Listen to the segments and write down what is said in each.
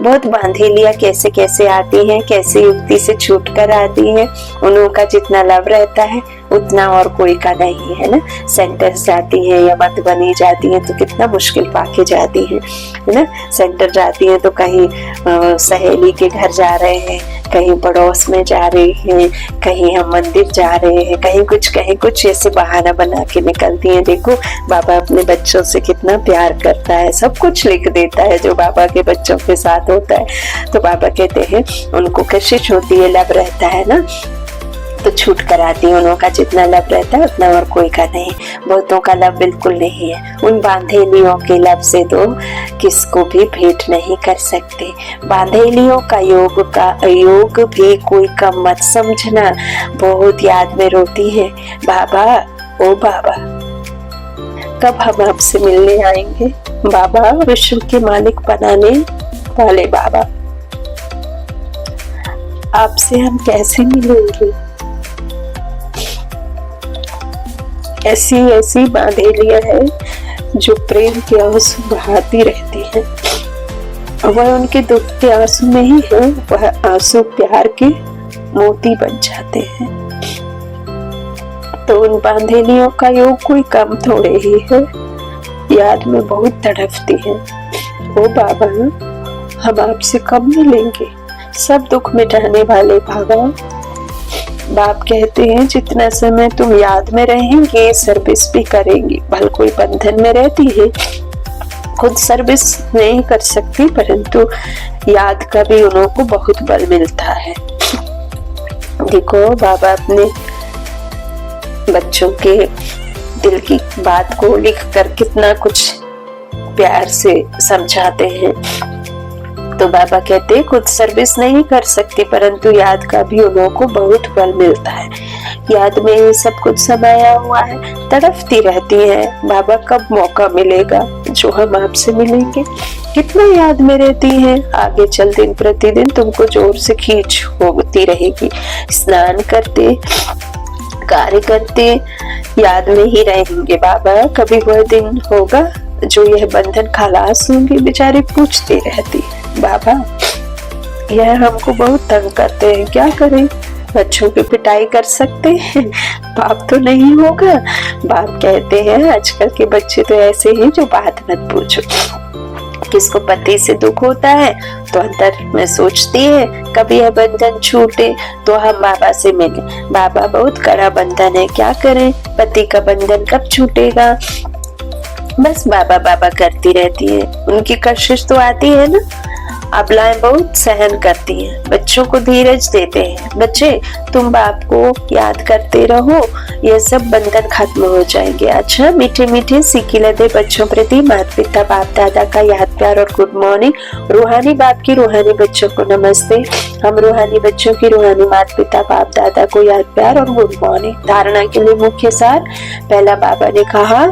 बहुत बांधेलियां कैसे कैसे आती हैं, कैसे युक्ति से छूट कर आती हैं। उन का जितना लव रहता है उतना और कोई का नहीं है ना। सेंटर जाती हैं या मधुबनी जाती हैं तो कितना मुश्किल पाके जाती हैं, है ना। सेंटर जाती हैं तो कहीं सहेली के घर जा रहे हैं, कहीं पड़ोस में जा रहे हैं, कहीं हम मंदिर जा रहे हैं, कहीं कुछ ऐसे बहाना बना के निकलती हैं। देखो बाबा अपने बच्चों से कितना प्यार करता है, सब कुछ लिख देता है जो बाबा के बच्चों के साथ होता है। तो बाबा कहते हैं उनको कशिश होती है, लब रहता है ना, तो छूट कर आती है। उनका जितना लब रहता है उतना और कोई का नहीं। बहुतों का लब बिल्कुल नहीं है। उन बांधेलियों के लब से तो किसको भी भेंट नहीं कर सकते। बांधेलियों का योग भी कोई कम मत समझना। बहुत याद में रोती है, बाबा ओ बाबा कब हम आपसे मिलने आएंगे। बाबा विश्व के मालिक बनाने वाले बाबा, आपसे हम कैसे मिलेंगे। ऐसी ऐसी बांधेलियां हैं जो प्रेम के आंसू बहाती रहती हैं। वह उनके दुख के आंसू में ही है, वह आंसू प्यार के मोती बन जाते हैं। तो उन बांधेलियों का योग कोई कम थोड़े ही है। याद में बहुत तड़पती है। ओ बाबा हम आपसे कब मिलेंगे, सब दुख मिटाने वाले बाबा। बाप कहते हैं जितना समय तुम याद में रहेंगे सर्विस भी करेंगे। भले कोई बंधन में रहती है, खुद सर्विस नहीं कर सकती, परंतु याद का भी उनको बहुत बल मिलता है। देखो बाबा अपने बच्चों के दिल की बात को लिख कर कितना कुछ प्यार से समझाते हैं। तो बाबा कहते हैं खुद सर्विस नहीं कर सकते, परंतु याद का भी उनको बहुत बल मिलता है। याद में ये सब कुछ समाया हुआ है, तड़पती रहती है। बाबा कब मौका मिलेगा जो हम आपसे मिलेंगे। कितना याद में रहती है। आगे चल दिन प्रतिदिन तुमको जोर से खींच होती रहेगी। स्नान करते कार्य करते याद में ही रहेंगे बाबा। कभी वह दिन होगा जो यह बंधन खलास होंगे। बेचारी पूछती रहती है, बाबा यह हमको बहुत तंग करते हैं, क्या करें। बच्चों की पिटाई कर सकते हैं, बाप तो नहीं होगा। बाप कहते हैं आजकल के बच्चे तो ऐसे हैं जो बात मत पूछो। किसको पति से दुख होता है तो अंदर में सोचती है कभी यह बंधन छूटे तो हम बाबा से मिले। बाबा बहुत कड़ा बंधन है, क्या करें। पति का बंधन कब छूटेगा। बस बाबा बाबा करती रहती है। उनकी कशिश तो आती है ना। अबलाएं बहुत सहन करती हैं, बच्चों को धीरज देते हैं। बच्चे तुम बाप को याद करते रहो, ये सब बंधन खत्म हो जाएंगे। अच्छा मीठे मीठे सीखी लदे बच्चों प्रति माता पिता बाप दादा का याद प्यार और गुड मॉर्निंग। रूहानी बाप की रूहानी बच्चों को नमस्ते। हम रूहानी बच्चों की रूहानी माता पिता बाप दादा को याद प्यार और गुड मॉर्निंग। धारणा के लिए मुख्य सार। पहला बाबा ने कहा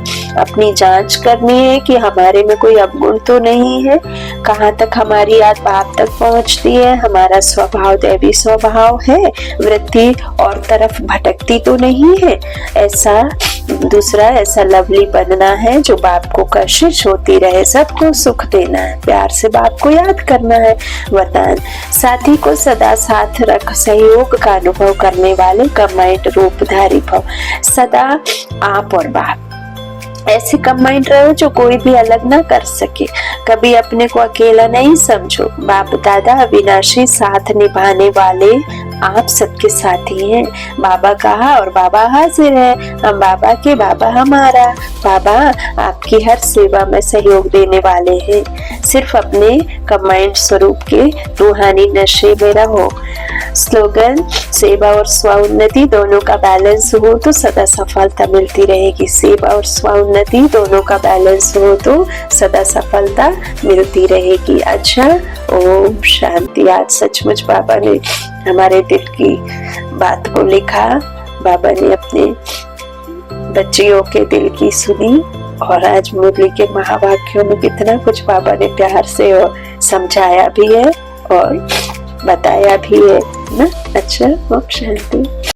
अपनी जांच करनी है कि हमारे में कोई अवगुण तो नहीं है, कहाँ तक हमारी याद बाप तक पहुंचती है, हमारा स्वभाव दैवी स्वभाव है, वृत्ति और तरफ भटकती तो नहीं है। ऐसा दूसरा ऐसा लवली बनना है जो बाप को कशिश होती रहे, सबको सुख देना है, प्यार से बाप को याद करना है। वरदान साथी को सदा साथ रख सहयोग का अनुभव करने वाले कंबाइंड रूपधारी भव। सदा आप और बाप ऐसे कंबाइंड रहो जो कोई भी अलग ना कर सके। कभी अपने को अकेला नहीं समझो। बाप दादा अविनाशी साथ निभाने वाले आप सबके साथी हैं। बाबा कहा और बाबा हाजिर है। हम बाबा के, बाबा हमारा। बाबा आपकी हर सेवा में सहयोग देने वाले हैं। सिर्फ अपने कंबाइंड स्वरूप के रूहानी नशे में रहो। स्लोगन सेवा और स्वउन्नति दोनों का बैलेंस हो तो सदा सफलता मिलती रहेगी। सेवा और स्वउन्नति दोनों का बैलेंस हो तो सदा सफलता मिलती रहेगी। अच्छा ओम शांति। आज सचमुच बाबा ने हमारे दिल की बात को लिखा। बाबा ने अपने बच्चियों के दिल की सुनी और आज मुरली के महावाक्यों में कितना कुछ बाबा ने प्यार से और समझाया भी है और बताया भी है ना। अच्छा ओम शांति।